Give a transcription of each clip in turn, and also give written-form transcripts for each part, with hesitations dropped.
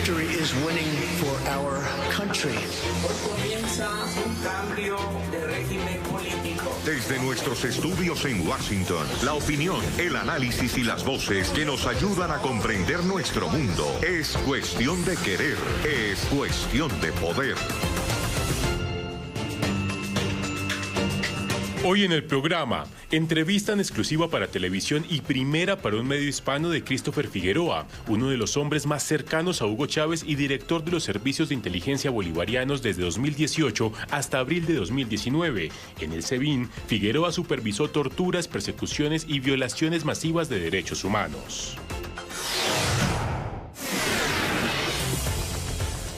victory is winning for our country. Hoy comienza un cambio de régimen político. Desde nuestros estudios en Washington, la opinión, el análisis y las voces que nos ayudan a comprender nuestro mundo. Es cuestión de querer, es cuestión de poder. Hoy en el programa, entrevista en exclusiva para televisión y primera para un medio hispano de Christopher Figueroa, uno de los hombres más cercanos a Hugo Chávez y director de los servicios de inteligencia bolivarianos desde 2018 hasta abril de 2019. En el SEBIN, Figueroa supervisó torturas, persecuciones y violaciones masivas de derechos humanos.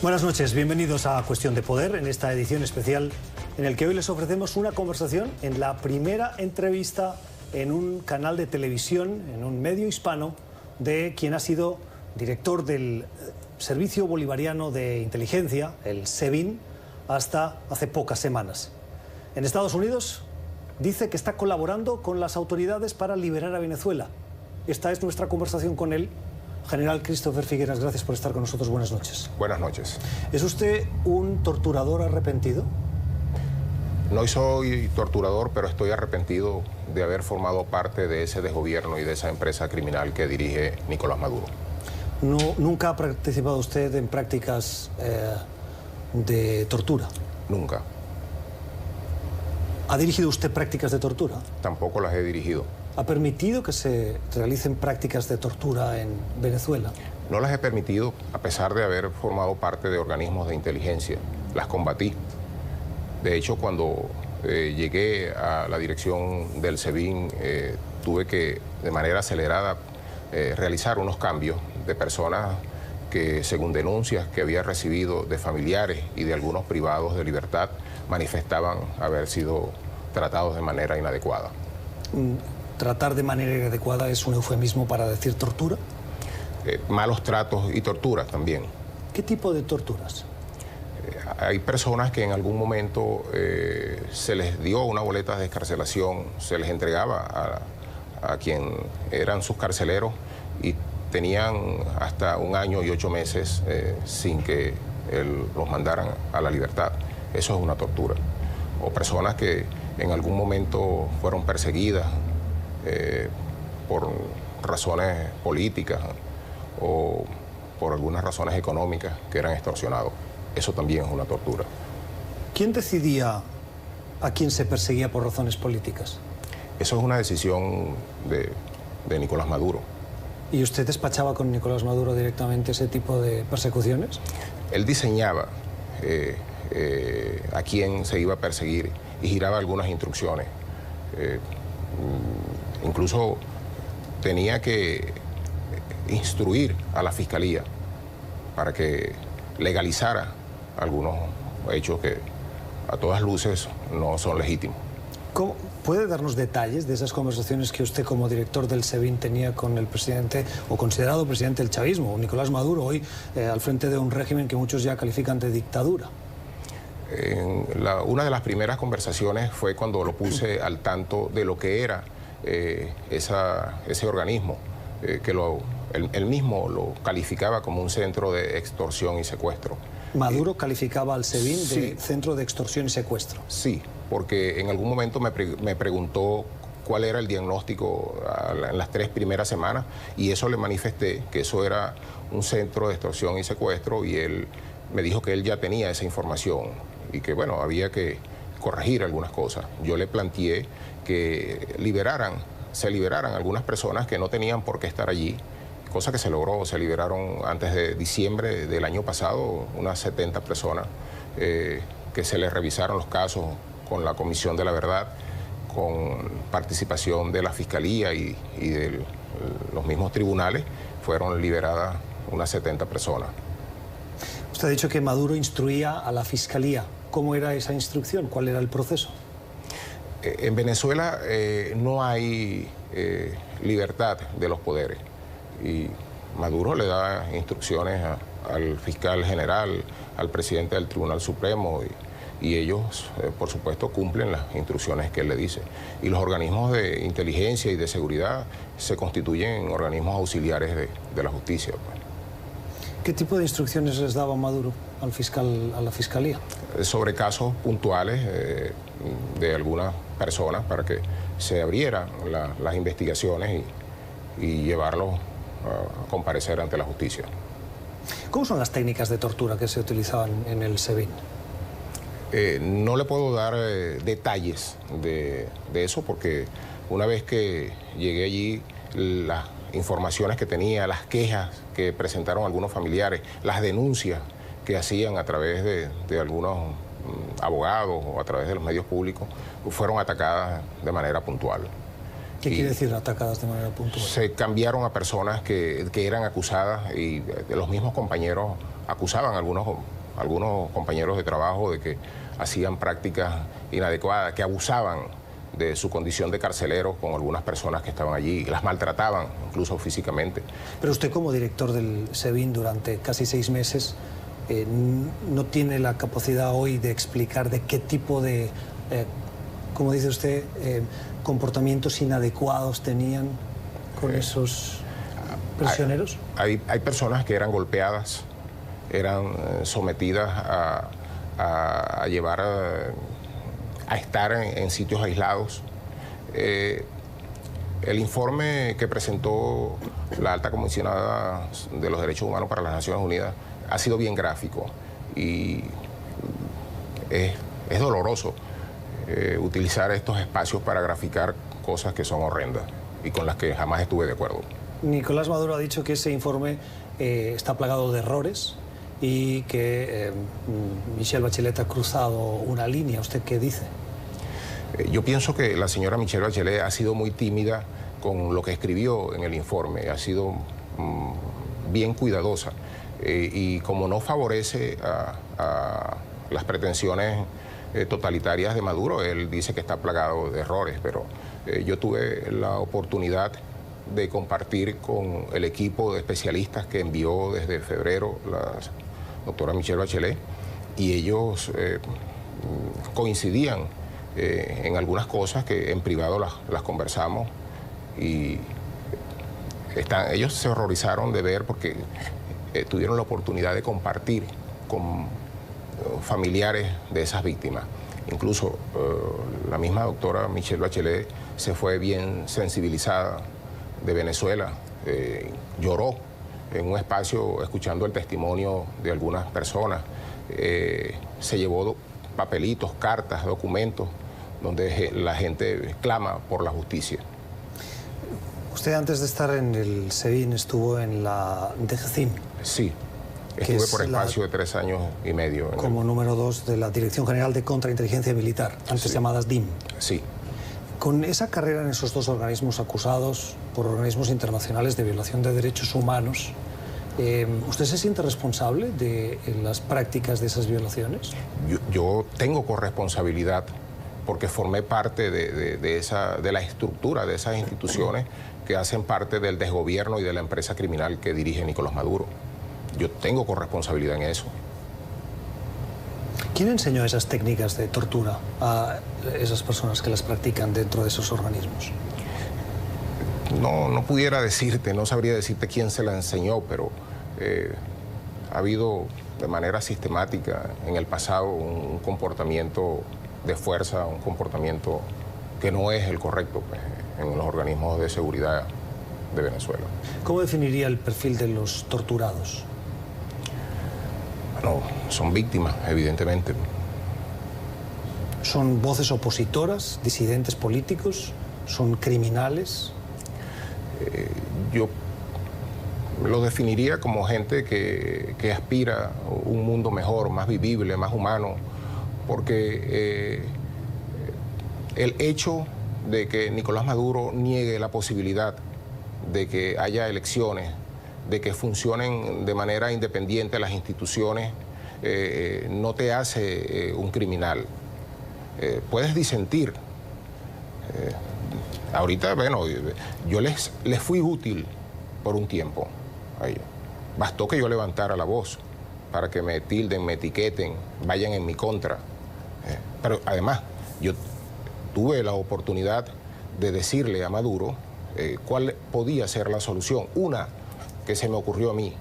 Buenas noches, bienvenidos a Cuestión de Poder, en esta edición especial en el que hoy les ofrecemos una conversación en la primera entrevista en un canal de televisión, en un medio hispano, de quien ha sido director del Servicio Bolivariano de Inteligencia, el SEBIN, hasta hace pocas semanas. En Estados Unidos dice que está colaborando con las autoridades para liberar a Venezuela. Esta es nuestra conversación con él. General Christopher Figueras, gracias por estar con nosotros. Buenas noches. Buenas noches. ¿Es usted un torturador arrepentido? No soy torturador, pero estoy arrepentido de haber formado parte de ese desgobierno y de esa empresa criminal que dirige Nicolás Maduro. No, ¿Nunca ha participado usted en prácticas de tortura? Nunca. ¿Ha dirigido usted prácticas de tortura? Tampoco las he dirigido. ¿Ha permitido que se realicen prácticas de tortura en Venezuela? No las he permitido, a pesar de haber formado parte de organismos de inteligencia. Las combatí. De hecho, cuando llegué a la dirección del SEBIN, tuve que, de manera acelerada, realizar unos cambios de personas que, según denuncias que había recibido de familiares y de algunos privados de libertad, manifestaban haber sido tratados de manera inadecuada. ¿Tratar de manera inadecuada es un eufemismo para decir tortura? Malos tratos y torturas también. ¿Qué tipo de torturas? Hay personas que en algún momento se les dio una boleta de excarcelación, se les entregaba a quien eran sus carceleros y tenían hasta 1 año y 8 meses sin que los mandaran a la libertad. Eso es una tortura. O personas que en algún momento fueron perseguidas por razones políticas o por algunas razones económicas que eran extorsionados. Eso también es una tortura. ¿Quién decidía a quién se perseguía por razones políticas? Eso es una decisión de Nicolás Maduro. ¿Y usted despachaba con Nicolás Maduro directamente ese tipo de persecuciones? Él diseñaba a quién se iba a perseguir y giraba algunas instrucciones. Incluso tenía que instruir a la Fiscalía para que legalizara algunos hechos que a todas luces no son legítimos. ¿Puede darnos detalles de esas conversaciones que usted como director del SEBIN tenía con el presidente o considerado presidente del chavismo, Nicolás Maduro, hoy al frente de un régimen que muchos ya califican de dictadura? Una de las primeras conversaciones fue cuando lo puse al tanto de lo que era ese organismo, que él mismo lo calificaba como un centro de extorsión y secuestro. ¿Maduro calificaba al SEBIN de centro de extorsión y secuestro? Sí, porque en algún momento me preguntó cuál era el diagnóstico en las 3 primeras semanas y eso le manifesté, que eso era un centro de extorsión y secuestro, y él me dijo que él ya tenía esa información y que, bueno, había que corregir algunas cosas. Yo le planteé que se liberaran algunas personas que no tenían por qué estar allí, cosa que se logró. Se liberaron antes de diciembre del año pasado unas 70 personas que se les revisaron los casos con la Comisión de la Verdad, con participación de la Fiscalía y de los mismos tribunales. Fueron liberadas unas 70 personas. Usted ha dicho que Maduro instruía a la Fiscalía. ¿Cómo era esa instrucción? ¿Cuál era el proceso? En Venezuela no hay libertad de los poderes y Maduro le da instrucciones al fiscal general, al presidente del Tribunal Supremo y ellos, por supuesto, cumplen las instrucciones que él le dice. Y los organismos de inteligencia y de seguridad se constituyen en organismos auxiliares de la justicia, pues. ¿Qué tipo de instrucciones les daba Maduro al fiscal, a la fiscalía? Sobre casos puntuales de algunas personas para que se abrieran las investigaciones y llevarlos a comparecer ante la justicia. ¿Cómo son las técnicas de tortura que se utilizaban en el SEBIN? No le puedo dar detalles de eso porque una vez que llegué allí, las informaciones que tenía, las quejas que presentaron algunos familiares, las denuncias que hacían a través de algunos abogados o a través de los medios públicos, fueron atacadas de manera puntual. ¿Qué quiere decir atacadas de manera puntual? Se cambiaron a personas que eran acusadas y los mismos compañeros acusaban a algunos compañeros de trabajo de que hacían prácticas inadecuadas, que abusaban de su condición de carceleros con algunas personas que estaban allí, las maltrataban incluso físicamente. Pero usted como director del SEBIN durante casi 6 meses no tiene la capacidad hoy de explicar de qué tipo de, como dice usted, comportamientos inadecuados tenían con esos prisioneros. Hay personas que eran golpeadas, eran sometidas a llevar a estar en sitios aislados. El informe que presentó la alta comisionada de los Derechos Humanos para las Naciones Unidas ha sido bien gráfico y es doloroso utilizar estos espacios para graficar cosas que son horrendas y con las que jamás estuve de acuerdo. Nicolás Maduro ha dicho que ese informe está plagado de errores y que Michelle Bachelet ha cruzado una línea. ¿Usted qué dice? Yo pienso que la señora Michelle Bachelet ha sido muy tímida con lo que escribió en el informe, ha sido bien cuidadosa y como no favorece a las pretensiones totalitarias de Maduro, él dice que está plagado de errores, pero yo tuve la oportunidad de compartir con el equipo de especialistas que envió desde febrero la doctora Michelle Bachelet y ellos coincidían en algunas cosas que en privado las conversamos y ellos se horrorizaron de ver porque tuvieron la oportunidad de compartir con familiares de esas víctimas. Incluso la misma doctora Michelle Bachelet se fue bien sensibilizada de Venezuela, lloró en un espacio escuchando el testimonio de algunas personas, se llevó papelitos, cartas, documentos, donde la gente clama por la justicia. Usted antes de estar en el SEBIN estuvo en la DGCIM. Sí, estuve por espacio de 3 años y medio. Como número 2 de la Dirección General de Contrainteligencia Militar, antes llamadas DIM. Sí. Con esa carrera en esos 2 organismos acusados por organismos internacionales de violación de derechos humanos, ¿usted se siente responsable de las prácticas de esas violaciones? Yo tengo corresponsabilidad porque formé parte de la estructura de esas instituciones que hacen parte del desgobierno y de la empresa criminal que dirige Nicolás Maduro. Yo tengo corresponsabilidad en eso. ¿Quién enseñó esas técnicas de tortura a esas personas que las practican dentro de esos organismos? No pudiera decirte, no sabría decirte quién se la enseñó, pero ha habido de manera sistemática en el pasado un comportamiento de fuerza, un comportamiento que no es el correcto pues, en los organismos de seguridad de Venezuela. ¿Cómo definiría el perfil de los torturados? Bueno, son víctimas, evidentemente. ¿Son voces opositoras, disidentes políticos? ¿Son criminales? Yo lo definiría como gente que aspira a un mundo mejor, más vivible, más humano, porque el hecho de que Nicolás Maduro niegue la posibilidad de que haya elecciones, de que funcionen de manera independiente las instituciones, no te hace un criminal. Puedes disentir. Ahorita, bueno, yo les fui útil por un tiempo a ellos. Bastó que yo levantara la voz para que me tilden, me etiqueten, vayan en mi contra. Pero además, yo tuve la oportunidad de decirle a Maduro cuál podía ser la solución. Una que se me ocurrió a mí,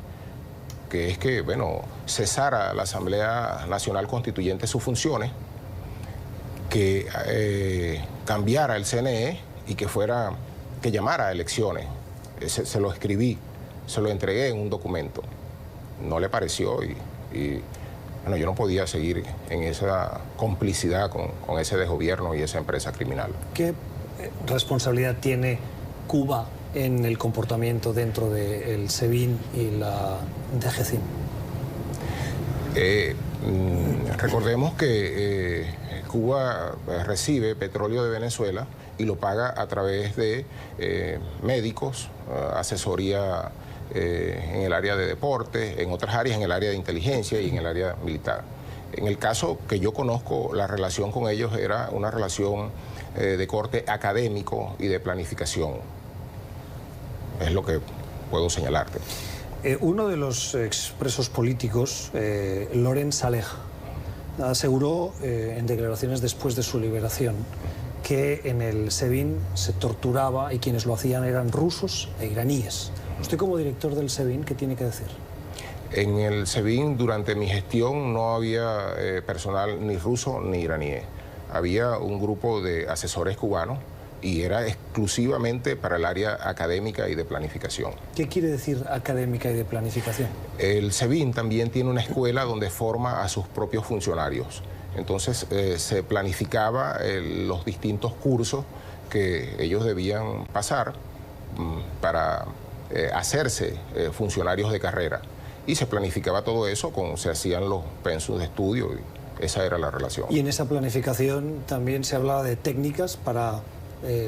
que es que, bueno, cesara la Asamblea Nacional Constituyente sus funciones, que cambiara el CNE y que llamara a elecciones. Se lo escribí, se lo entregué en un documento. No le pareció y bueno, yo no podía seguir en esa complicidad con ese desgobierno y esa empresa criminal. ¿Qué responsabilidad tiene Cuba en el comportamiento dentro del SEBIN y la DGCIM? Recordemos que Cuba recibe petróleo de Venezuela y lo paga a través de médicos, asesoría en el área de deporte, en otras áreas, en el área de inteligencia y en el área militar. En el caso que yo conozco, la relación con ellos era una relación de corte académico y de planificación. Es lo que puedo señalarte. Uno de los expresos políticos, Loren Saleh, aseguró en declaraciones después de su liberación que en el SEBIN se torturaba y quienes lo hacían eran rusos e iraníes. Usted como director del SEBIN, ¿qué tiene que decir? En el SEBIN durante mi gestión no había personal ni ruso ni iraní. Había un grupo de asesores cubanos y era exclusivamente para el área académica y de planificación. ¿Qué quiere decir académica y de planificación? El SEBIN también tiene una escuela donde forma a sus propios funcionarios. Entonces se planificaba los distintos cursos que ellos debían pasar para hacerse funcionarios de carrera. Y se planificaba todo eso, se hacían los pensos de estudio y esa era la relación. Y en esa planificación también se hablaba de técnicas para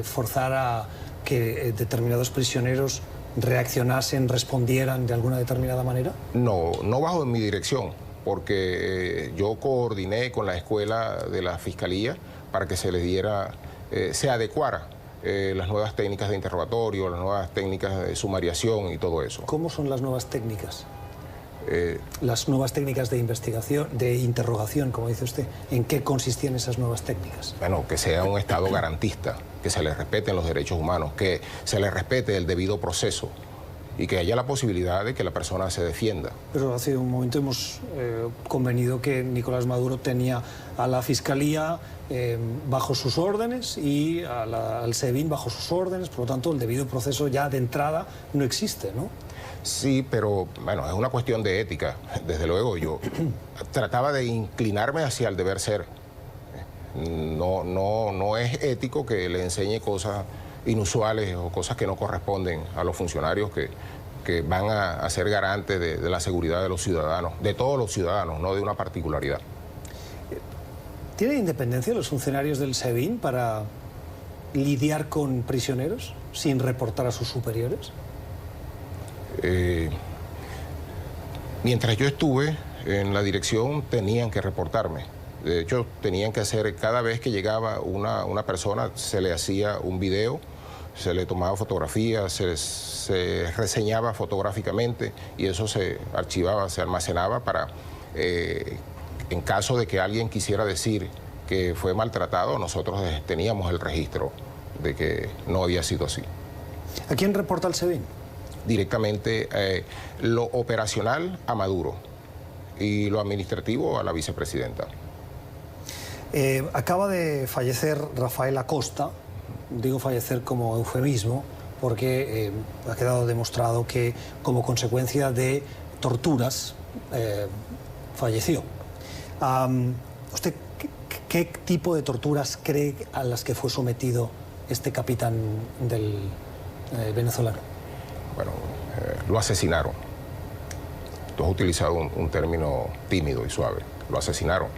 forzar a que determinados prisioneros reaccionasen, respondieran de alguna determinada manera. No bajo mi dirección, porque yo coordiné con la escuela de la Fiscalía para que se les diera, se adecuara las nuevas técnicas de interrogatorio, las nuevas técnicas de sumariación y todo eso. ¿Cómo son las nuevas técnicas? Las nuevas técnicas de investigación, de interrogación, como dice usted, ¿en qué consistían esas nuevas técnicas? Bueno, que sea un Estado garantista, que se le respeten los derechos humanos, que se le respete el debido proceso y que haya la posibilidad de que la persona se defienda. Pero hace un momento hemos convenido que Nicolás Maduro tenía a la Fiscalía bajo sus órdenes y al SEBIN bajo sus órdenes, por lo tanto el debido proceso ya de entrada no existe, ¿no? Sí, pero bueno, es una cuestión de ética. Desde luego yo trataba de inclinarme hacia el deber ser. No es ético que le enseñe cosas inusuales o cosas que no corresponden a los funcionarios que van a ser garantes de la seguridad de los ciudadanos, de todos los ciudadanos, no de una particularidad. ¿Tienen independencia los funcionarios del SEBIN para lidiar con prisioneros sin reportar a sus superiores? Mientras yo estuve en la dirección tenían que reportarme. De hecho, tenían que hacer, cada vez que llegaba una persona, se le hacía un video, se le tomaba fotografía, se reseñaba fotográficamente y eso se archivaba, se almacenaba para, en caso de que alguien quisiera decir que fue maltratado, nosotros teníamos el registro de que no había sido así. ¿A quién reporta el SEBIN? Directamente lo operacional a Maduro y lo administrativo a la vicepresidenta. Acaba de fallecer Rafael Acosta, digo fallecer como eufemismo, porque ha quedado demostrado que como consecuencia de torturas falleció. ¿Usted qué tipo de torturas cree a las que fue sometido este capitán del venezolano? Bueno, lo asesinaron. Tú has utilizado un término tímido y suave. Lo asesinaron.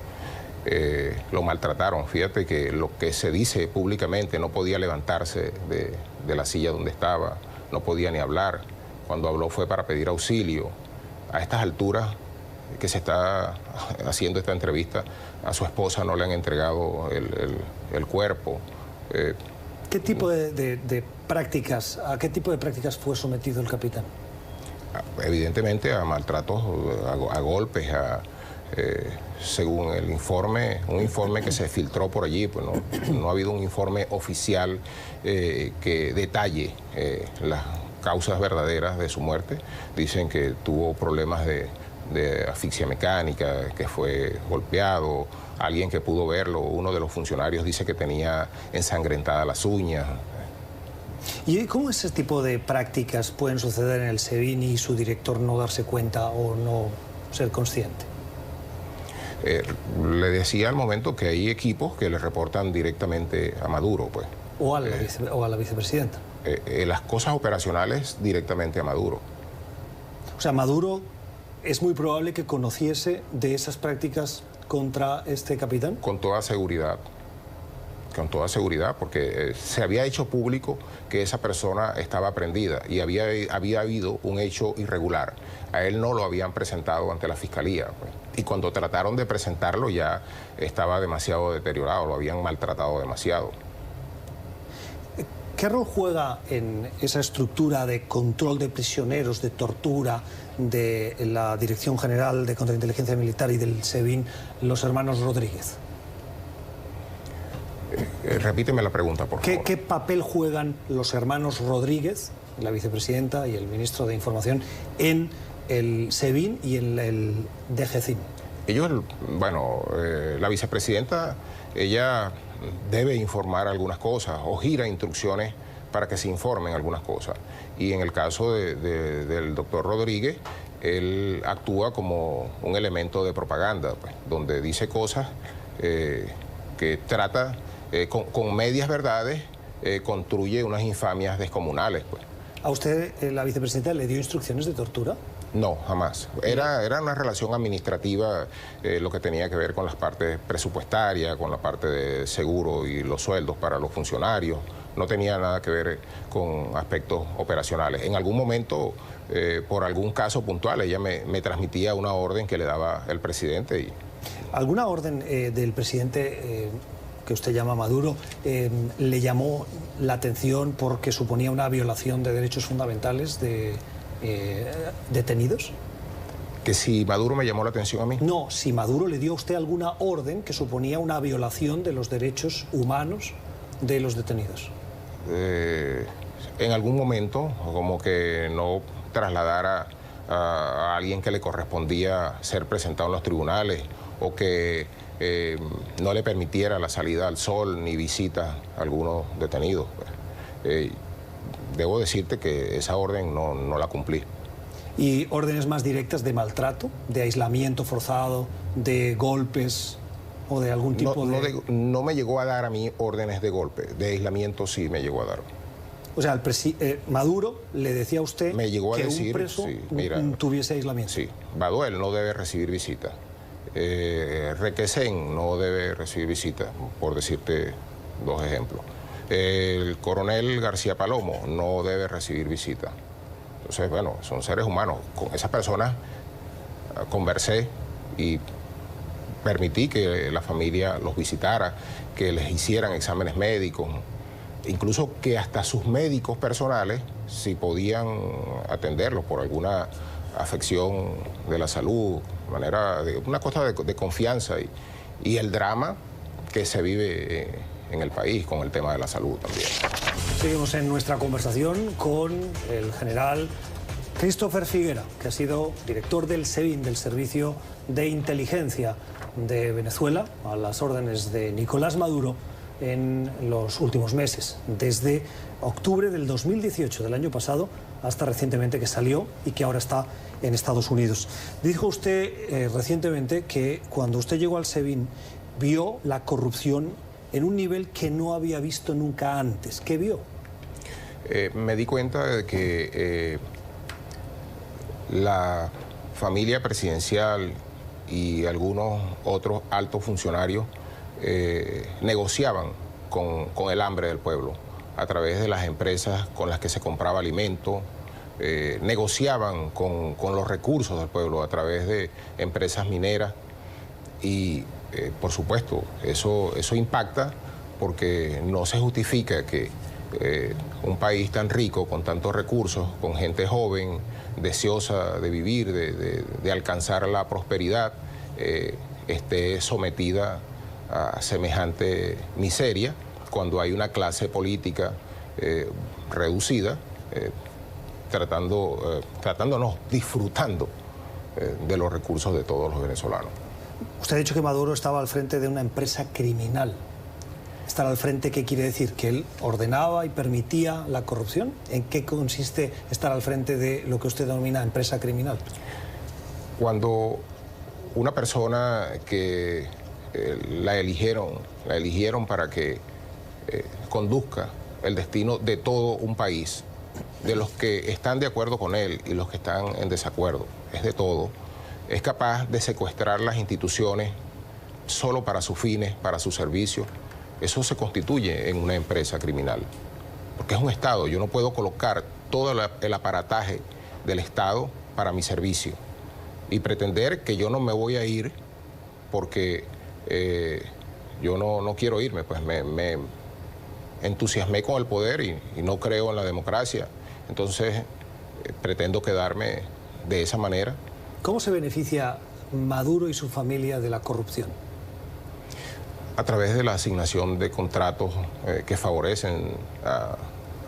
Lo maltrataron. Fíjate que lo que se dice públicamente, no podía levantarse de la silla donde estaba, no podía ni hablar. Cuando habló fue para pedir auxilio. A estas alturas que se está haciendo esta entrevista, a su esposa no le han entregado el cuerpo. ¿Qué tipo de prácticas, a qué tipo de prácticas fue sometido el capitán? Evidentemente a maltratos, a golpes, según el informe, un informe que se filtró por allí, pues no ha habido un informe oficial que detalle las causas verdaderas de su muerte. Dicen que tuvo problemas de asfixia mecánica, que fue golpeado. Alguien que pudo verlo, uno de los funcionarios, dice que tenía ensangrentadas las uñas. ¿Y cómo ese tipo de prácticas pueden suceder en el SEBIN y su director no darse cuenta o no ser consciente? Le decía al momento que hay equipos que le reportan directamente a Maduro, pues. O a la vicepresidenta. Las cosas operacionales directamente a Maduro. O sea, Maduro es muy probable que conociese de esas prácticas contra este capitán. Con toda seguridad, porque se había hecho público que esa persona estaba prendida y había habido un hecho irregular. A él no lo habían presentado ante la fiscalía, pues. Y cuando trataron de presentarlo ya estaba demasiado deteriorado, lo habían maltratado demasiado. ¿Qué rol juega en esa estructura de control de prisioneros, de tortura, de la Dirección General de Contrainteligencia Militar y del SEBIN, los hermanos Rodríguez? Repíteme la pregunta, por favor. ¿Qué papel juegan los hermanos Rodríguez, la vicepresidenta y el ministro de Información, en el SEBIN y en el DGCIN? Ellos, bueno, la vicepresidenta, ella debe informar algunas cosas o gira instrucciones para que se informen algunas cosas. Y en el caso del doctor Rodríguez, él actúa como un elemento de propaganda, pues, donde dice cosas que trata, con medias verdades, construye unas infamias descomunales, pues. ¿A usted, la vicepresidenta, le dio instrucciones de tortura? No, jamás. Era una relación administrativa, lo que tenía que ver con las partes presupuestarias, con la parte de seguro y los sueldos para los funcionarios. No tenía nada que ver con aspectos operacionales. En algún momento, por algún caso puntual, ella me transmitía una orden que le daba el presidente. ¿Alguna orden del presidente que usted llama Maduro le llamó la atención porque suponía una violación de derechos fundamentales de detenidos? ¿Que si Maduro me llamó la atención a mí? No, si Maduro le dio a usted alguna orden que suponía una violación de los derechos humanos de los detenidos. En algún momento, como que no trasladara a alguien que le correspondía ser presentado en los tribunales o que no le permitiera la salida al sol ni visitas a algunos detenidos. Debo decirte que esa orden no la cumplí. ¿Y órdenes más directas de maltrato, de aislamiento forzado, de golpes o de algún tipo No me llegó a dar a mí órdenes de golpe, de aislamiento sí me llegó a dar. O sea, Maduro le decía a usted me llegó a que decir, un preso sí, mira, tuviese aislamiento. Sí, Baduel no debe recibir visitas. Requesén no debe recibir visitas, por decirte dos ejemplos. El coronel García Palomo no debe recibir visitas. Entonces, bueno, son seres humanos. Con esas personas conversé y permití que la familia los visitara, que les hicieran exámenes médicos, incluso que hasta sus médicos personales, si podían atenderlos por alguna afección de la salud, una cosa de confianza y el drama que se vive en el país con el tema de la salud también. Seguimos en nuestra conversación con el general Christopher Figuera, que ha sido director del SEBIN, del Servicio de Inteligencia de Venezuela, a las órdenes de Nicolás Maduro en los últimos meses, desde octubre del 2018, del año pasado, hasta recientemente que salió y que ahora está en Estados Unidos. Dijo usted recientemente que cuando usted llegó al SEBIN vio la corrupción en un nivel que no había visto nunca antes. ¿Qué vio? Me di cuenta de que la familia presidencial y algunos otros altos funcionarios negociaban con el hambre del pueblo a través de las empresas con las que se compraba alimento, negociaban con los recursos del pueblo a través de empresas mineras y por supuesto eso impacta porque no se justifica que un país tan rico, con tantos recursos, con gente joven, deseosa de vivir, de alcanzar la prosperidad, esté sometida a semejante miseria cuando hay una clase política reducida disfrutando de los recursos de todos los venezolanos. Usted ha dicho que Maduro estaba al frente de una empresa criminal. ¿Estar al frente qué quiere decir? ¿Que él ordenaba y permitía la corrupción? ¿En qué consiste estar al frente de lo que usted denomina empresa criminal? Cuando una persona que la eligieron para que conduzca el destino de todo un país, de los que están de acuerdo con él y los que están en desacuerdo, es de todo, es capaz de secuestrar las instituciones solo para sus fines, para su servicio, eso se constituye en una empresa criminal. Porque es un Estado, yo no puedo colocar todo el aparataje del Estado para mi servicio y pretender que yo no me voy a ir porque yo no quiero irme, pues me entusiasmé con el poder y no creo en la democracia, entonces pretendo quedarme de esa manera. ¿Cómo se beneficia Maduro y su familia de la corrupción? A través de la asignación de contratos que favorecen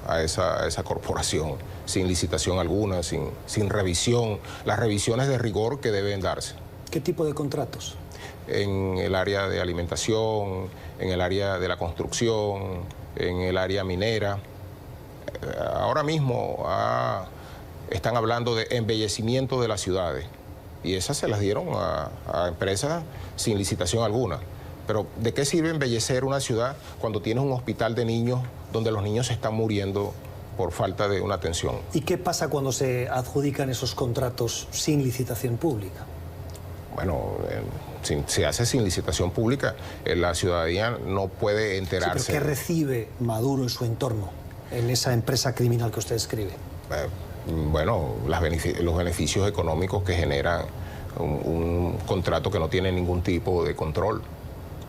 a esa corporación, sin licitación alguna, sin revisión, las revisiones de rigor que deben darse. ¿Qué tipo de contratos? En el área de alimentación, en el área de la construcción, en el área minera. Ahora mismo están hablando de embellecimiento de las ciudades y esas se las dieron a empresas sin licitación alguna. Pero ¿de qué sirve embellecer una ciudad cuando tienes un hospital de niños donde los niños se están muriendo por falta de una atención? ¿Y qué pasa cuando se adjudican esos contratos sin licitación pública? Bueno, se hace sin licitación pública, la ciudadanía no puede enterarse. Sí, ¿pero qué recibe Maduro en su entorno, en esa empresa criminal que usted describe? Bueno, los beneficios económicos que generan un contrato que no tiene ningún tipo de control.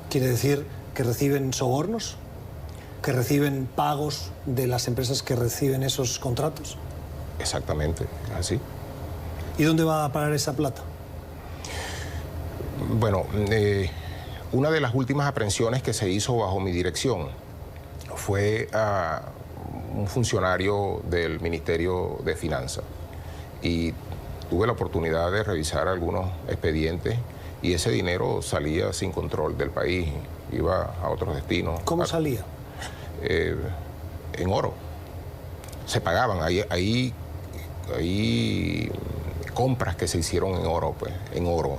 ¿Quiere decir que reciben sobornos? ¿Que reciben pagos de las empresas que reciben esos contratos? Exactamente, así. ¿Y dónde va a parar esa plata? Bueno, una de las últimas aprehensiones que se hizo bajo mi dirección fue a un funcionario del Ministerio de Finanzas y tuve la oportunidad de revisar algunos expedientes y ese dinero salía sin control del país, iba a otros destinos. ¿Cómo salía? En oro. Se pagaban, hay compras que se hicieron en oro, pues, en oro,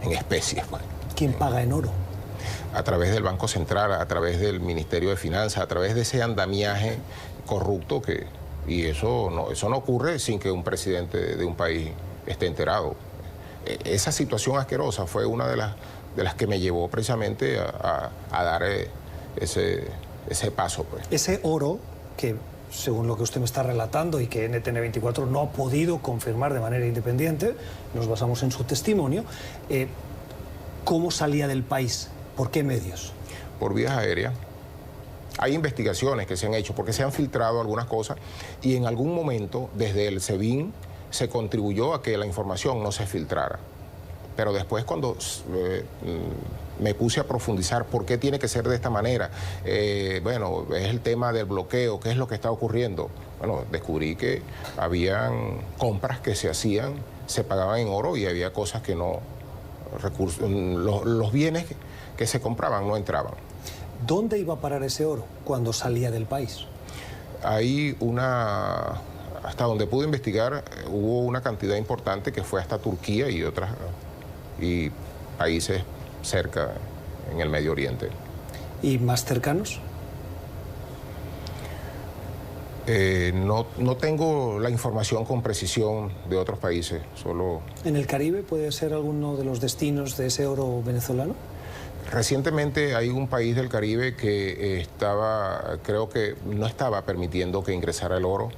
en especies, pues. ¿Quién paga en oro? A través del Banco Central, a través del Ministerio de Finanzas, a través de ese andamiaje corrupto y eso no ocurre sin que un presidente de un país esté enterado. Esa situación asquerosa fue una de las que me llevó precisamente a dar ese paso, pues. Ese oro que, según lo que usted me está relatando y que NTN24 no ha podido confirmar de manera independiente, nos basamos en su testimonio, ¿cómo salía del país? ¿Por qué medios? Por vías aéreas. Hay investigaciones que se han hecho porque se han filtrado algunas cosas y en algún momento desde el SEBIN se contribuyó a que la información no se filtrara. Pero después cuando me puse a profundizar por qué tiene que ser de esta manera, bueno, es el tema del bloqueo, qué es lo que está ocurriendo. Bueno, descubrí que habían compras que se hacían, se pagaban en oro y había cosas que no, los bienes que se compraban no entraban. ¿Dónde iba a parar ese oro cuando salía del país? Hay hasta donde pude investigar, hubo una cantidad importante que fue hasta Turquía y países cerca en el Medio Oriente. ¿Y más cercanos? No tengo la información con precisión de otros países, solo... ¿En el Caribe puede ser alguno de los destinos de ese oro venezolano? Recientemente hay un país del Caribe que creo que no estaba permitiendo que ingresara el oro.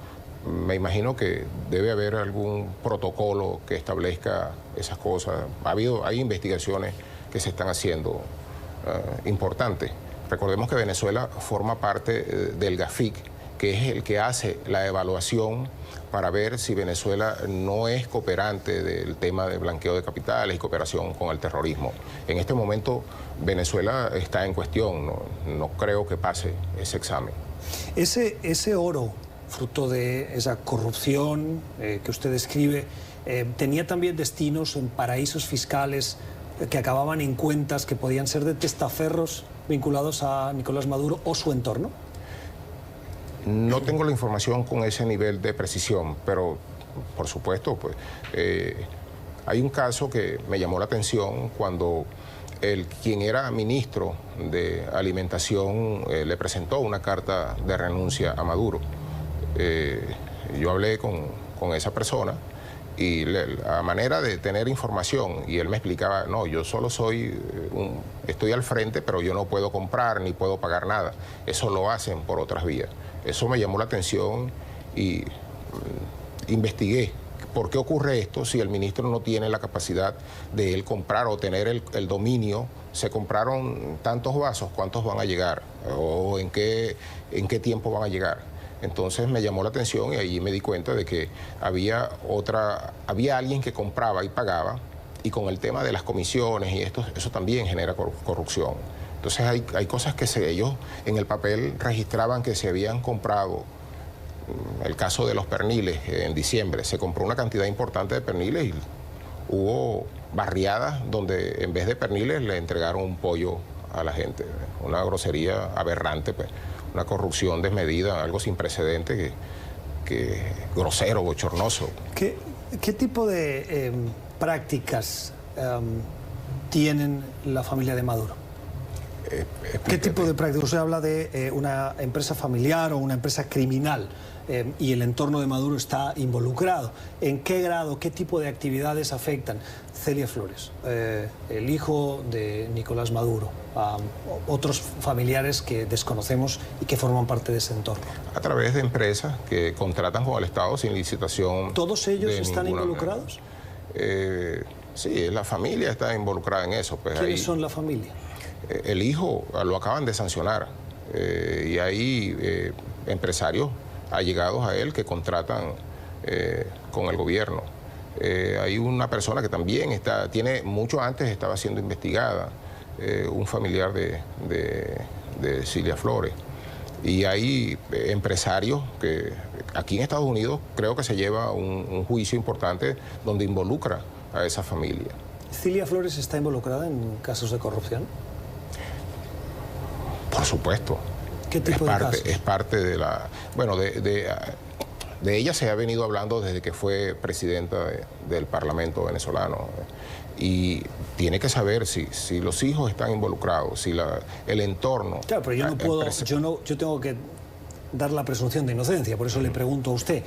Me imagino que debe haber algún protocolo que establezca esas cosas. Hay investigaciones que se están haciendo importantes. Recordemos que Venezuela forma parte del GAFIC, que es el que hace la evaluación para ver si Venezuela no es cooperante del tema de blanqueo de capitales y cooperación con el terrorismo. En este momento Venezuela está en cuestión, no creo que pase ese examen. Ese oro fruto de esa corrupción que usted describe, tenía también destinos en paraísos fiscales que acababan en cuentas que podían ser de testaferros vinculados a Nicolás Maduro o su entorno? No tengo la información con ese nivel de precisión, pero por supuesto, pues, hay un caso que me llamó la atención cuando quien era ministro de Alimentación le presentó una carta de renuncia a Maduro. Yo hablé con esa persona y a manera de tener información, y él me explicaba, no, yo solo estoy al frente, pero yo no puedo comprar ni puedo pagar nada. Eso lo hacen por otras vías. Eso me llamó la atención y investigué por qué ocurre esto si el ministro no tiene la capacidad de él comprar o tener el dominio. Se compraron tantos vasos, ¿cuántos van a llegar? ¿O en qué tiempo van a llegar? Entonces me llamó la atención y ahí me di cuenta de que había alguien que compraba y pagaba, y con el tema de las comisiones y eso también genera corrupción. Entonces hay cosas que ellos en el papel registraban que se habían comprado. El caso de los perniles, en diciembre se compró una cantidad importante de perniles y hubo barriadas donde en vez de perniles le entregaron un pollo a la gente. Una grosería aberrante, pues. Una corrupción desmedida, algo sin precedente, que grosero, bochornoso. ¿Qué tipo de prácticas tienen la familia de Maduro? ¿Qué tipo de prácticas? Usted habla de una empresa familiar o una empresa criminal y el entorno de Maduro está involucrado. ¿En qué grado, qué tipo de actividades afectan? Celia Flores, el hijo de Nicolás Maduro, otros familiares que desconocemos y que forman parte de ese entorno. A través de empresas que contratan con el Estado sin licitación. ¿Todos ellos están involucrados? Sí, la familia está involucrada en eso. Pues. ¿Quiénes son la familia? El hijo lo acaban de sancionar y hay empresarios allegados a él que contratan con el gobierno. Hay una persona que también mucho antes estaba siendo investigada, un familiar de Cilia Flores. Y hay empresarios que aquí en Estados Unidos creo que se lleva un juicio importante donde involucra a esa familia. ¿Cilia Flores está involucrada en casos de corrupción? Por supuesto. ¿Qué tipo de casos? Es parte de la... Bueno, de ella se ha venido hablando desde que fue presidenta del Parlamento venezolano. Y tiene que saber si los hijos están involucrados, si el entorno... Claro, pero yo no puedo... Yo tengo que dar la presunción de inocencia, por eso le pregunto a usted,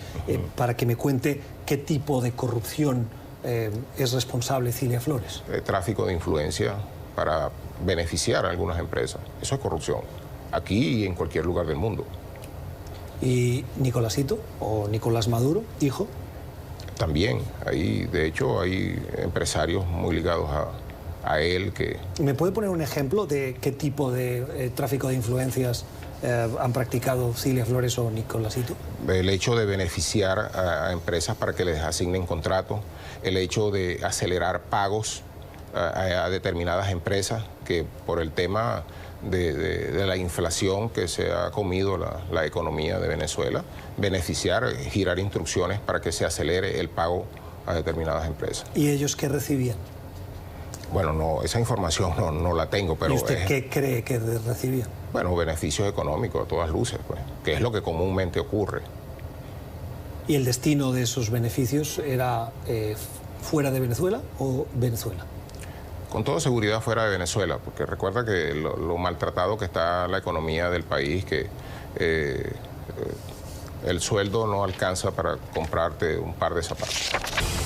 para que me cuente qué tipo de corrupción es responsable Cilia Flores. Tráfico de influencia para beneficiar a algunas empresas. Eso es corrupción, aquí y en cualquier lugar del mundo. ¿Y Nicolásito o Nicolás Maduro, hijo? También, de hecho hay empresarios muy ligados a él que... ¿Me puede poner un ejemplo de qué tipo de tráfico de influencias han practicado Cilia Flores o Nicolásito? El hecho de beneficiar a empresas para que les asignen contratos, el hecho de acelerar pagos a determinadas empresas que por el tema de la inflación que se ha comido la economía de Venezuela, girar instrucciones para que se acelere el pago a determinadas empresas. ¿Y ellos qué recibían? Bueno, no, esa información no la tengo, pero... ¿Y usted qué cree que recibían? Bueno, beneficios económicos a todas luces, pues, que es lo que comúnmente ocurre. ¿Y el destino de esos beneficios era fuera de Venezuela o Venezuela? Con toda seguridad fuera de Venezuela, porque recuerda que lo maltratado que está la economía del país, que el sueldo no alcanza para comprarte un par de zapatos.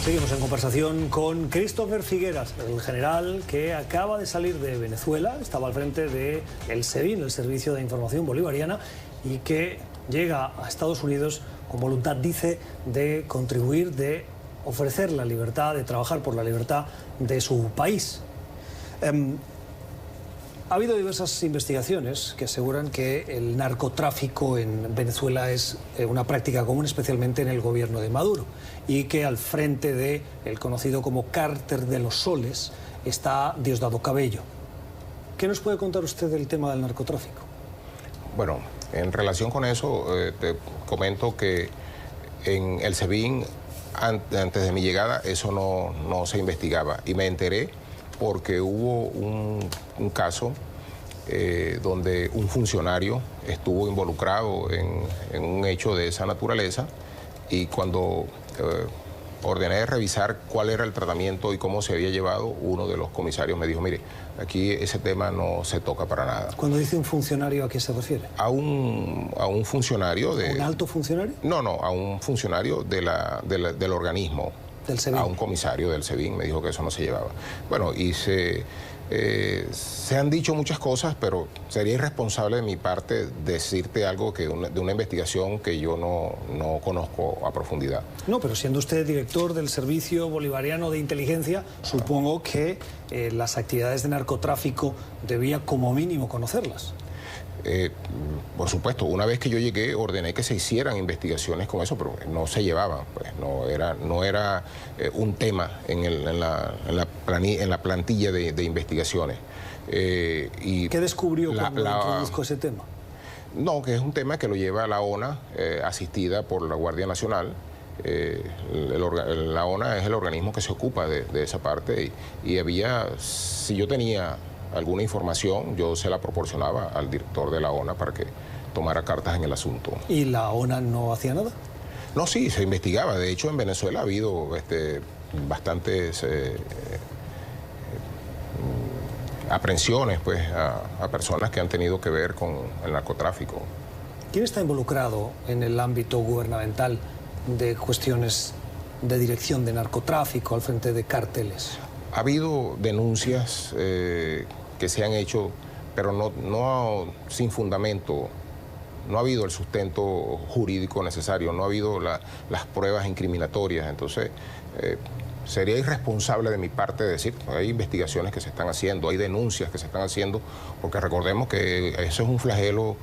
Seguimos en conversación con Christopher Figueras, el general que acaba de salir de Venezuela, estaba al frente del SEBIN, el Servicio de Información Bolivariana, y que llega a Estados Unidos con voluntad, dice, de contribuir, de ofrecer la libertad, de trabajar por la libertad de su país. Ha habido diversas investigaciones que aseguran que el narcotráfico en Venezuela es una práctica común, especialmente en el gobierno de Maduro, y que al frente del conocido como Cártel de los Soles está Diosdado Cabello. ¿Qué nos puede contar usted del tema del narcotráfico? Bueno, En relación con eso, te comento que en el SEBIN, antes de mi llegada, eso no se investigaba. Y me enteré porque hubo un caso donde un funcionario estuvo involucrado en un hecho de esa naturaleza, y cuando ordené revisar cuál era el tratamiento y cómo se había llevado, uno de los comisarios me dijo: mire, aquí ese tema no se toca para nada. Cuando dice un funcionario, ¿a qué se refiere? A un funcionario de... ¿Un alto funcionario? No, a un funcionario del organismo. Del SEBIN. A un comisario del SEBIN me dijo que eso no se llevaba. Bueno, y se han dicho muchas cosas, pero sería irresponsable de mi parte decirte algo de una investigación que yo no conozco a profundidad. No, pero siendo usted director del Servicio Bolivariano de Inteligencia, supongo que las actividades de narcotráfico debía como mínimo conocerlas. Por supuesto, una vez que yo llegué ordené que se hicieran investigaciones con eso, pero no se llevaban, pues no era un tema en la plantilla de investigaciones. ¿Qué descubrió cuando introduzco ese tema? No, que es un tema que lo lleva la ONA, asistida por la Guardia Nacional. La ONA es el organismo que se ocupa de esa parte, y si yo tenía alguna información, yo se la proporcionaba al director de la ONA para que tomara cartas en el asunto. ¿Y la ONA no hacía nada? No, sí, se investigaba. De hecho, en Venezuela ha habido bastantes aprehensiones, pues, a personas que han tenido que ver con el narcotráfico. ¿Quién está involucrado en el ámbito gubernamental de cuestiones de dirección de narcotráfico al frente de cárteles? Ha habido denuncias que se han hecho, pero no sin fundamento. No ha habido el sustento jurídico necesario, no ha habido las pruebas incriminatorias. Entonces, sería irresponsable de mi parte decir: hay investigaciones que se están haciendo, hay denuncias que se están haciendo, porque recordemos que eso es un flagelo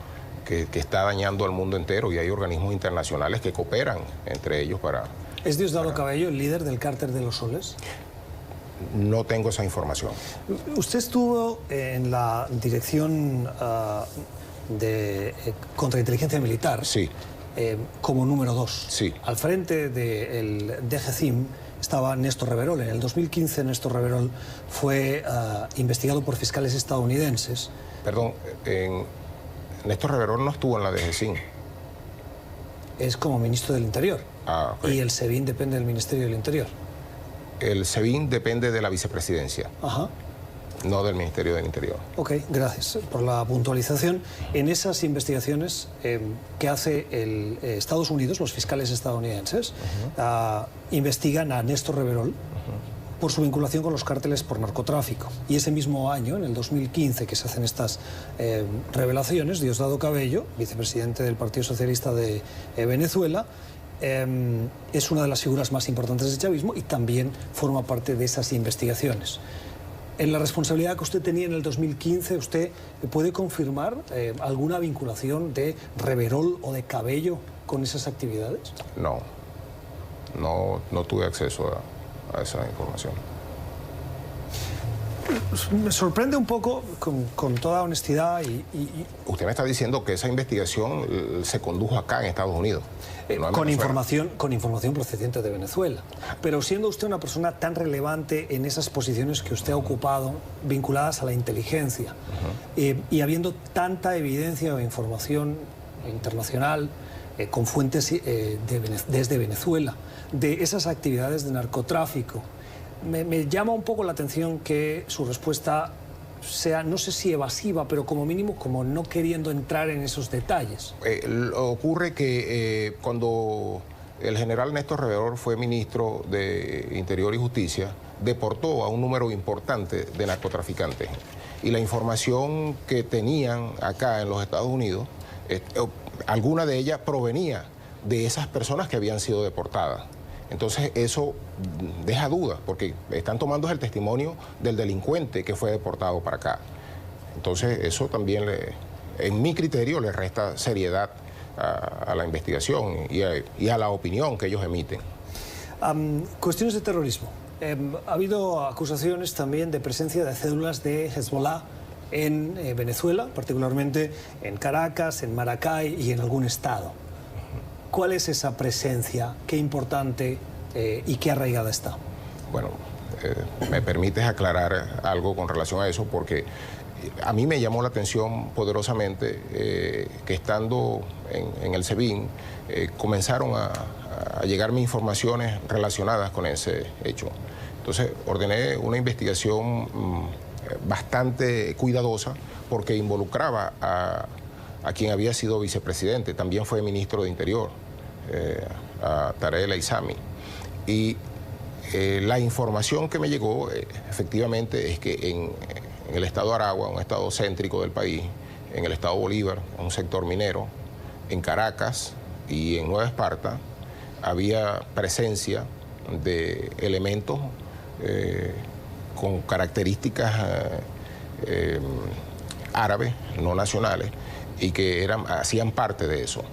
que está dañando al mundo entero, y hay organismos internacionales que cooperan entre ellos para... ¿Es Diosdado Cabello el líder del Cártel de los Soles? No tengo esa información. Usted estuvo en la dirección de contrainteligencia militar. Sí. Como número 2. Sí. Al frente del DGCIM estaba Néstor Reverol. En el 2015 Néstor Reverol fue investigado por fiscales estadounidenses. Perdón, Néstor Reverol no estuvo en la DGCIM. Es como ministro del Interior. Ah, okay. Y el SEBIN depende del Ministerio del Interior. El SEBIN depende de la vicepresidencia. Ajá. No del Ministerio del Interior. Ok, gracias por la puntualización. En esas investigaciones que hace Estados Unidos, los fiscales estadounidenses, investigan a Néstor Reverol por su vinculación con los cárteles por narcotráfico. Y ese mismo año, en el 2015, que se hacen estas revelaciones, Diosdado Cabello, vicepresidente del Partido Socialista de Venezuela, es una de las figuras más importantes del chavismo y también forma parte de esas investigaciones. En la responsabilidad que usted tenía en el 2015, ¿usted puede confirmar alguna vinculación de Reverol o de Cabello con esas actividades? No tuve acceso a esa información. Me sorprende un poco, con toda honestidad Usted me está diciendo que esa investigación se condujo acá en Estados Unidos. Con información procedente de Venezuela. Pero siendo usted una persona tan relevante en esas posiciones que usted ha ocupado, vinculadas a la inteligencia, y habiendo tanta evidencia o información internacional con fuentes desde Venezuela, de esas actividades de narcotráfico, me llama un poco la atención que su respuesta sea, no sé si evasiva, pero como mínimo como no queriendo entrar en esos detalles. Ocurre que cuando el general Néstor Reverol fue ministro de Interior y Justicia, deportó a un número importante de narcotraficantes. Y la información que tenían acá en los Estados Unidos, alguna de ellas provenía de esas personas que habían sido deportadas. Entonces eso deja dudas, porque están tomando el testimonio del delincuente que fue deportado para acá. Entonces eso también, en mi criterio, le resta seriedad a la investigación y a la opinión que ellos emiten. Cuestiones de terrorismo. Ha habido acusaciones también de presencia de células de Hezbollah en Venezuela, particularmente en Caracas, en Maracay y en algún estado. ¿Cuál es esa presencia? ¿Qué importante y qué arraigada está? Bueno, me permites aclarar algo con relación a eso, porque a mí me llamó la atención poderosamente que estando en el SEBIN comenzaron a llegarme informaciones relacionadas con ese hecho. Entonces ordené una investigación bastante cuidadosa porque involucraba a quien había sido vicepresidente, también fue ministro de Interior, a Tarek El Aissami. Y la información que me llegó efectivamente es que en el estado Aragua, un estado céntrico del país, en el estado Bolívar, un sector minero, en Caracas y en Nueva Esparta, había presencia de elementos con características árabes, no nacionales, y que hacían parte de eso.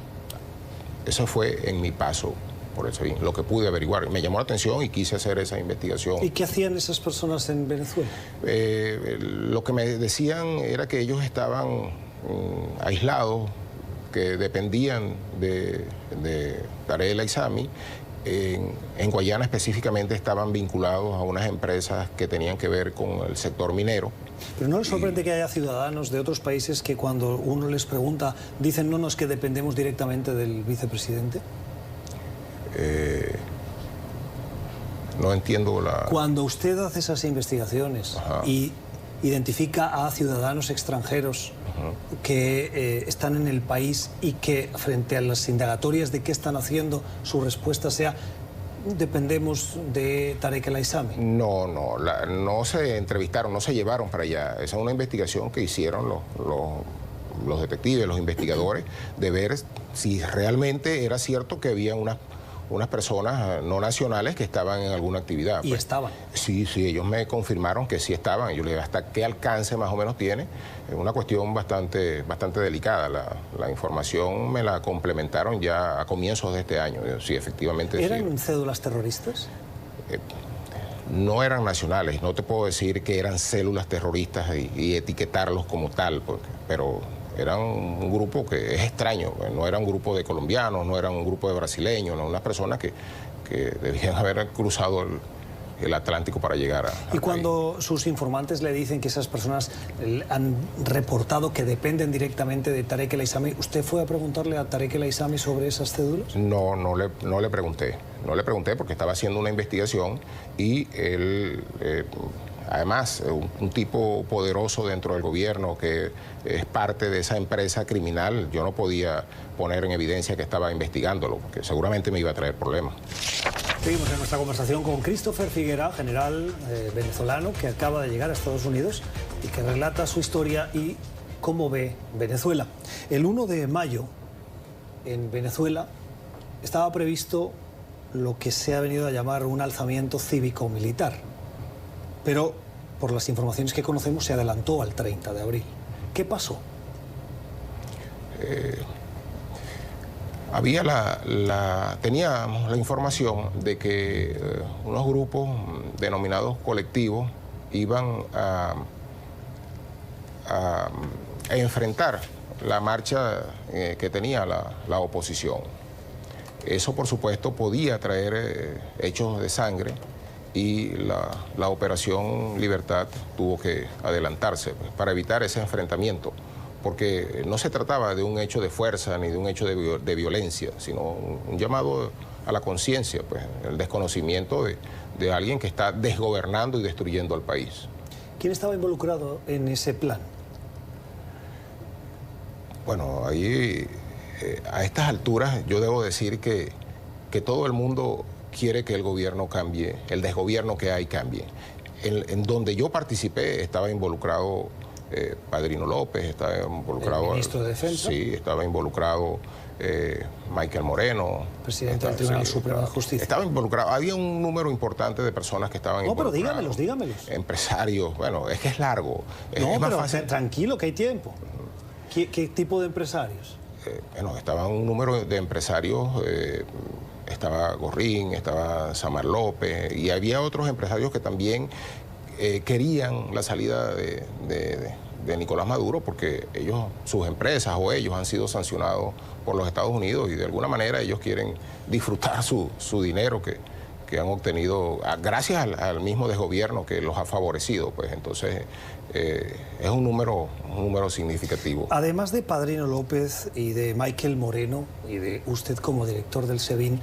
Eso fue en mi paso por el SEBIN, lo que pude averiguar. Me llamó la atención y quise hacer esa investigación. ¿Y qué hacían esas personas en Venezuela? Lo que me decían era que ellos estaban aislados, que dependían de Tarek El Aissami. En Guayana específicamente estaban vinculados a unas empresas que tenían que ver con el sector minero. ¿Pero no les sorprende que haya ciudadanos de otros países que cuando uno les pregunta dicen no, no, es que dependemos directamente del vicepresidente? No entiendo la... Cuando usted hace esas investigaciones y identifica a ciudadanos extranjeros que están en el país y que frente a las indagatorias de qué están haciendo, su respuesta sea dependemos de Tarek El Aissami. No se entrevistaron, no se llevaron para allá. Esa es una investigación que hicieron los detectives, los investigadores, de ver si realmente era cierto que había unas personas no nacionales que estaban en alguna actividad. ¿Y estaban? Sí, ellos me confirmaron que sí estaban. Yo le dije, ¿hasta qué alcance más o menos tiene? Es una cuestión bastante delicada. La información me la complementaron ya a comienzos de este año. Sí, efectivamente. ¿Eran cédulas terroristas? No eran nacionales. No te puedo decir que eran células terroristas y etiquetarlos como tal, pero eran un grupo que es extraño. No era un grupo de colombianos, no era un grupo de brasileños, no, unas personas que debían haber cruzado el Atlántico para llegar a... Y cuando sus informantes le dicen que esas personas han reportado que dependen directamente de Tarek El Aissami, ¿usted fue a preguntarle a Tarek El Aissami sobre esas cédulas? No le pregunté. No le pregunté porque estaba haciendo una investigación y él... además, un tipo poderoso dentro del gobierno que es parte de esa empresa criminal, yo no podía poner en evidencia que estaba investigándolo, porque seguramente me iba a traer problemas. Seguimos en nuestra conversación con Christopher Figuera, general venezolano que acaba de llegar a Estados Unidos y que relata su historia y cómo ve Venezuela. El 1 de mayo, en Venezuela, estaba previsto lo que se ha venido a llamar un alzamiento cívico-militar. Pero, por las informaciones que conocemos, se adelantó al 30 de abril. ¿Qué pasó? Teníamos la información de que unos grupos denominados colectivos iban a enfrentar la marcha que tenía la oposición. Eso, por supuesto, podía traer hechos de sangre, y la Operación Libertad tuvo que adelantarse para evitar ese enfrentamiento, porque no se trataba de un hecho de fuerza ni de un hecho de violencia, sino un llamado a la conciencia, pues, el desconocimiento de alguien que está desgobernando y destruyendo al país. ¿Quién estaba involucrado en ese plan? Bueno, ahí a estas alturas yo debo decir que todo el mundo quiere que el gobierno cambie, el desgobierno que hay cambie. En donde yo participé estaba involucrado Padrino López, estaba involucrado... ¿El ministro de Defensa? Sí, estaba involucrado Michael Moreno. Presidente del Tribunal Supremo de Justicia. Estaba involucrado, había un número importante de personas que estaban involucradas. No, pero dígamelos. Empresarios, bueno, es que es largo. No, es más pero fácil. Tranquilo, que hay tiempo. ¿Qué tipo de empresarios? Bueno, estaba un número de empresarios... estaba Gorrín, estaba Samar López, y había otros empresarios que también querían la salida de Nicolás Maduro, porque sus empresas o ellos han sido sancionados por los Estados Unidos y de alguna manera ellos quieren disfrutar su dinero que han obtenido gracias al mismo desgobierno que los ha favorecido. Pues entonces es un número significativo. Además de Padrino López y de Michael Moreno y de usted como director del SEBIN,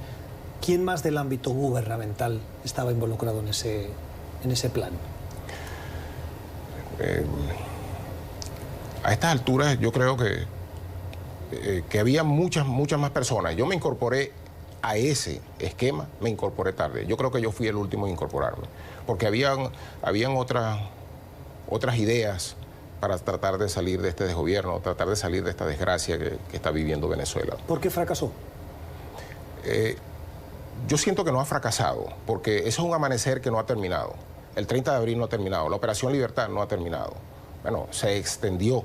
¿quién más del ámbito gubernamental estaba involucrado en ese plan? A estas alturas yo creo que había muchas más personas. Yo me incorporé a ese esquema, me incorporé tarde. Yo creo que yo fui el último en incorporarme, porque habían otras ideas para tratar de salir de este desgobierno, tratar de salir de esta desgracia que está viviendo Venezuela. ¿Por qué fracasó? Yo siento que no ha fracasado, porque eso es un amanecer que no ha terminado. El 30 de abril no ha terminado, la Operación Libertad no ha terminado. Bueno, se extendió,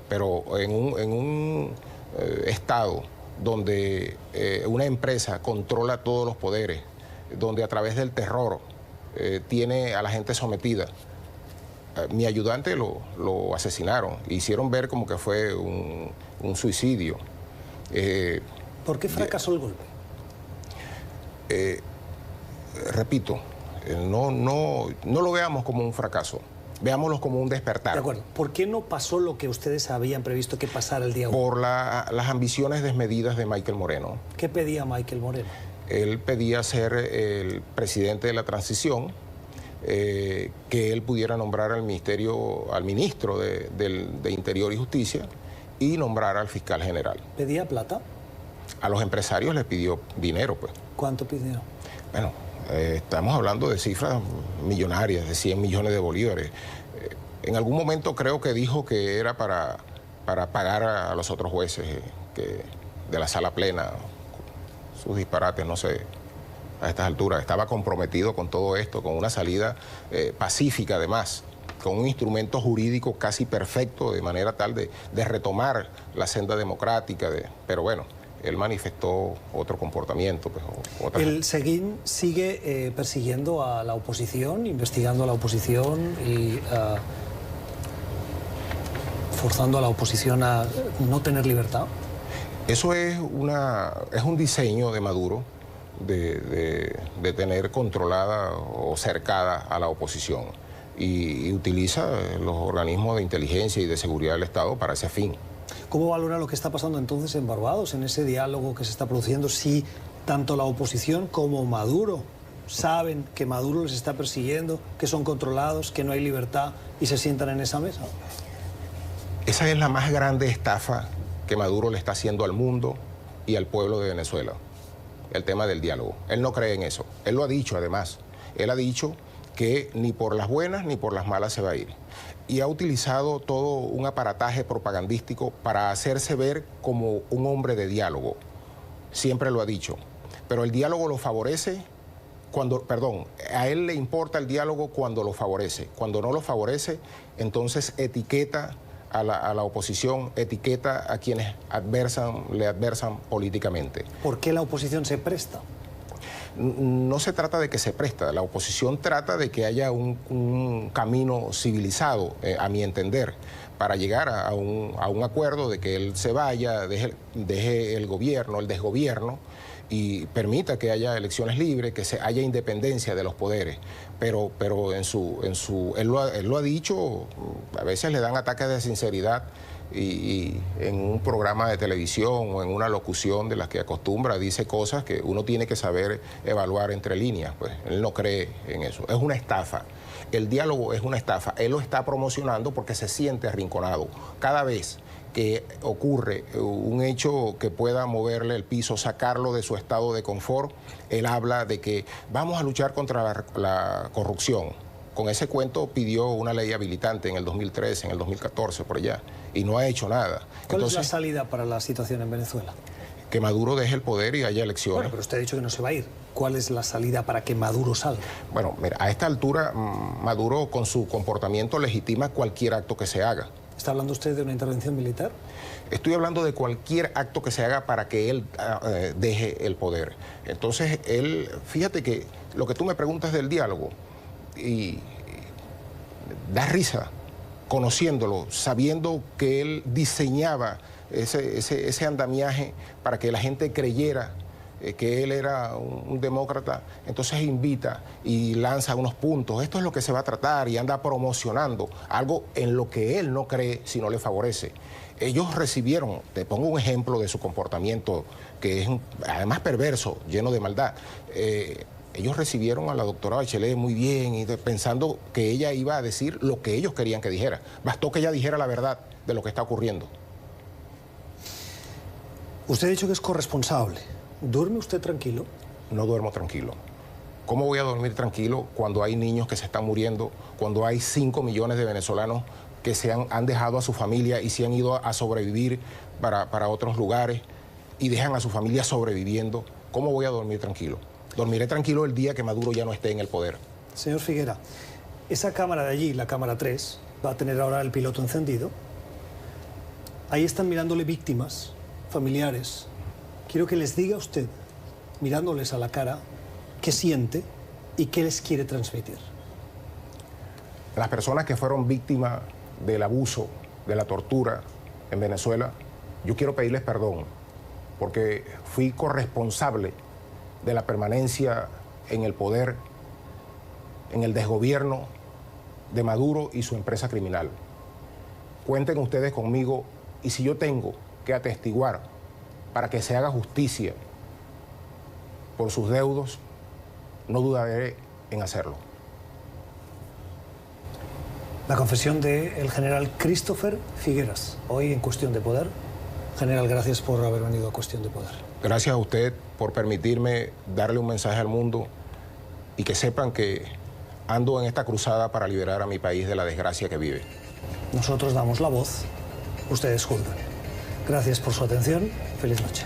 pero en un estado donde una empresa controla todos los poderes, donde a través del terror tiene a la gente sometida. Mi ayudante lo asesinaron, hicieron ver como que fue un suicidio. ¿Por qué fracasó el golpe? Repito, no lo veamos como un fracaso, veámoslo como un despertar. De acuerdo. ¿Por qué no pasó lo que ustedes habían previsto que pasara el día 1? Por las ambiciones desmedidas de Michael Moreno. ¿Qué pedía Michael Moreno? Él pedía ser el presidente de la transición, que él pudiera nombrar al ministro de Interior y Justicia y nombrar al fiscal general. ¿Pedía plata? A los empresarios les pidió dinero, pues. ¿Cuánto pidió? Bueno, estamos hablando de cifras millonarias, de 100 millones de bolívares. En algún momento creo que dijo que era para pagar a los otros jueces de la sala plena, sus disparates, no sé, a estas alturas. Estaba comprometido con todo esto, con una salida pacífica además, con un instrumento jurídico casi perfecto, de manera tal de retomar la senda democrática, pero bueno, él manifestó otro comportamiento. Pues, ¿El SEBIN sigue persiguiendo a la oposición, investigando a la oposición y forzando a la oposición a no tener libertad? Eso es un diseño de Maduro de tener controlada o cercada a la oposición y utiliza los organismos de inteligencia y de seguridad del Estado para ese fin. ¿Cómo valora lo que está pasando entonces en Barbados, en ese diálogo que se está produciendo, si tanto la oposición como Maduro saben que Maduro les está persiguiendo, que son controlados, que no hay libertad y se sientan en esa mesa? Esa es la más grande estafa que Maduro le está haciendo al mundo y al pueblo de Venezuela, el tema del diálogo. Él no cree en eso. Él lo ha dicho además. Él ha dicho que ni por las buenas ni por las malas se va a ir. Y ha utilizado todo un aparataje propagandístico para hacerse ver como un hombre de diálogo. Siempre lo ha dicho. Pero el diálogo lo favorece a él le importa el diálogo cuando lo favorece. Cuando no lo favorece, entonces etiqueta a la oposición, etiqueta a quienes le adversan políticamente. ¿Por qué la oposición se presta? No se trata de que se presta, la oposición trata de que haya un camino civilizado, a mi entender, para llegar a un acuerdo de que él se vaya, deje el gobierno, el desgobierno, y permita que haya elecciones libres, que haya independencia de los poderes. Pero él lo ha dicho, a veces le dan ataques de sinceridad, y en un programa de televisión o en una locución de las que acostumbra, dice cosas que uno tiene que saber evaluar entre líneas. Pues él no cree en eso. Es una estafa. El diálogo es una estafa. Él lo está promocionando porque se siente arrinconado. Cada vez que ocurre un hecho que pueda moverle el piso, sacarlo de su estado de confort, él habla de que vamos a luchar contra la corrupción. Con ese cuento pidió una ley habilitante en el 2013, en el 2014, por allá, y no ha hecho nada. ¿Cuál es la salida para la situación en Venezuela? Que Maduro deje el poder y haya elecciones. Bueno, pero usted ha dicho que no se va a ir. ¿Cuál es la salida para que Maduro salga? Bueno, mira, a esta altura Maduro con su comportamiento legitima cualquier acto que se haga. ¿Está hablando usted de una intervención militar? Estoy hablando de cualquier acto que se haga para que él deje el poder. Entonces, fíjate que lo que tú me preguntas del diálogo, y da risa, conociéndolo, sabiendo que él diseñaba ese andamiaje para que la gente creyera que él era un demócrata, entonces invita y lanza unos puntos. Esto es lo que se va a tratar y anda promocionando algo en lo que él no cree si no le favorece. Ellos recibieron, te pongo un ejemplo de su comportamiento, que es además perverso, lleno de maldad. Ellos recibieron a la doctora Bachelet muy bien y pensando que ella iba a decir lo que ellos querían que dijera. Bastó que ella dijera la verdad de lo que está ocurriendo. Usted ha dicho que es corresponsable. ¿Duerme usted tranquilo? No duermo tranquilo. ¿Cómo voy a dormir tranquilo cuando hay niños que se están muriendo, cuando hay 5 millones de venezolanos que han dejado a su familia y se han ido a sobrevivir para otros lugares y dejan a su familia sobreviviendo? ¿Cómo voy a dormir tranquilo? Dormiré tranquilo el día que Maduro ya no esté en el poder. Señor Figuera, esa cámara de allí, la cámara 3, va a tener ahora el piloto encendido. Ahí están mirándole víctimas, familiares. Quiero que les diga a usted, mirándoles a la cara, qué siente y qué les quiere transmitir. Las personas que fueron víctimas del abuso, de la tortura en Venezuela, yo quiero pedirles perdón, porque fui corresponsable de la permanencia en el poder, en el desgobierno de Maduro y su empresa criminal. Cuenten ustedes conmigo y si yo tengo que atestiguar para que se haga justicia por sus deudos, no dudaré en hacerlo. La confesión del general Christopher Figueras, hoy en Cuestión de Poder. General, gracias por haber venido a Cuestión de Poder. Gracias a usted por permitirme darle un mensaje al mundo y que sepan que ando en esta cruzada para liberar a mi país de la desgracia que vive. Nosotros damos la voz, ustedes juzgan. Gracias por su atención. Feliz noche.